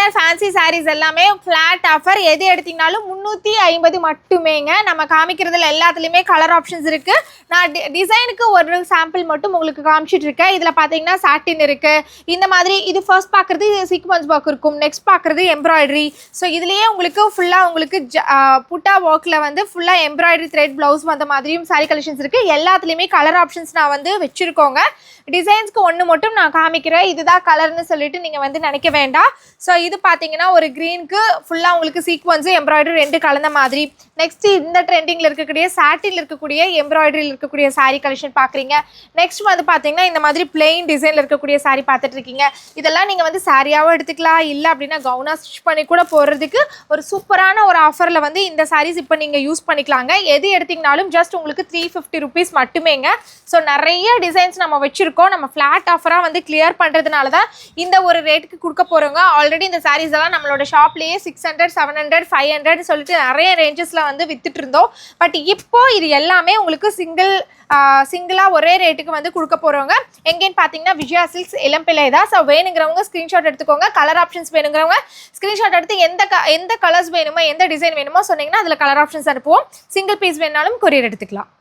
Designer fancy saris எல்லாமே flat offer. எது எடுத்தீங்கனாலும் 350 மட்டுமேங்க. நம்ம காமிக்கிறதுல எல்லாத்துலேயுமே கலர் ஆப்ஷன்ஸ் இருக்குது. நான் டிசைனுக்கு ஒரு சாம்பிள் மட்டும் உங்களுக்கு காமிச்சிட்டு இருக்கேன். இதில் பார்த்தீங்கன்னா சாட்டின் இருக்குது. இந்த மாதிரி இது ஃபர்ஸ்ட் பார்க்குறது சீக்வன்ஸ் ஒர்க் இருக்கும், நெக்ஸ்ட் பார்க்குறது எம்ப்ராய்டரி. ஸோ இதுலேயே உங்களுக்கு ஃபுல்லாக உங்களுக்கு புட்டா ஒர்க்கில் வந்து ஃபுல்லாக எம்ப்ராய்டரி த்ரெட் ப்ளவுஸ் வந்த மாதிரியும் சாரீ கலெக்ஷன்ஸ் இருக்குது. எல்லாத்துலேயுமே கலர் ஆப்ஷன்ஸ் நான் வந்து வச்சுருக்கோங்க. டிசைன்ஸ்க்கு ஒன்று மட்டும் நான் காமிக்கிறேன், இதுதான் கலர்னு சொல்லிட்டு நீங்கள் வந்து நினைக்க வேண்டாம். ஸோ இது பார்த்தீங்கன்னா ஒரு க்ரீனுக்கு ஃபுல்லாக உங்களுக்கு சீக்வன்ஸு எம்ப்ராய்டரி ரெண்டு கலந்த மாதிரி. நெக்ஸ்ட் இந்த ட்ரெண்டிங்கில் இருக்கக்கூடிய சாட்டினில் இருக்கக்கூடிய எம்ப்ராய்டரியில் இருக்கக்கூடிய சாரீ கலெக்ஷன் பார்க்குறீங்க. நெக்ஸ்ட் வந்து பார்த்தீங்கன்னா இந்த மாதிரி பிளெயின் டிசைனில் இருக்கக்கூடிய சாரீ பார்த்துட்டு இருக்கீங்க. இதெல்லாம் நீங்கள் வந்து சாரியாகவும் எடுத்துக்கலாம், இல்லை அப்படின்னா கவுனாக ஸ்டிச் பண்ணி கூட போடுறதுக்கு ஒரு சூப்பரான ஒரு ஆஃபரில் வந்து இந்த சாரீஸ் இப்போ நீங்கள் யூஸ் பண்ணிக்கலாங்க. எது எடுத்திங்கனாலும் ஜஸ்ட் உங்களுக்கு 350 ருபீஸ் மட்டுமேங்க. ஸோ நிறைய டிசைன்ஸ் நம்ம வச்சுருக்கோம். நம்ம ஃப்ளாட் ஆஃபராக வந்து கிளியர் பண்ணுறதுனால தான் இந்த ஒரு ரேட்டுக்கு கொடுக்க போகிறோங்க. ஆல்ரெடி இந்த சாரீஸ் எல்லாம் நம்மளோட ஷாப்லேயே 600, 700, 500 சொல்லிட்டு நிறைய ரேஞ்சஸில் வந்து வித்துட்டு இருந்தோம். பட் இப்போ இது எல்லாமே உங்களுக்கு சிங்கிளாக ஒரே ரேட்டுக்கு வந்து கொடுக்க போகிறோங்க. எங்கேன்னு பார்த்தீங்கன்னா விஜயா சில்க்ஸ் இளம்பிள்ளை தான். ஸோ வேணுங்கிறவங்க ஸ்க்ரீன்ஷாட் எடுத்துக்கோங்க. கலர் ஆப்ஷன்ஸ் வேணுங்கிறவங்க ஸ்க்ரீன்ஷாட் எடுத்து எந்த கலர்ஸ் வேணுமோ, எந்த டிசைன் வேணுமோ சொன்னீங்கன்னா அதில் கலர் ஆப்ஷன்ஸ் அனுப்புவோம். சிங்கிள் பீஸ் வேணாலும் கொரியர் எடுத்துக்கலாம்.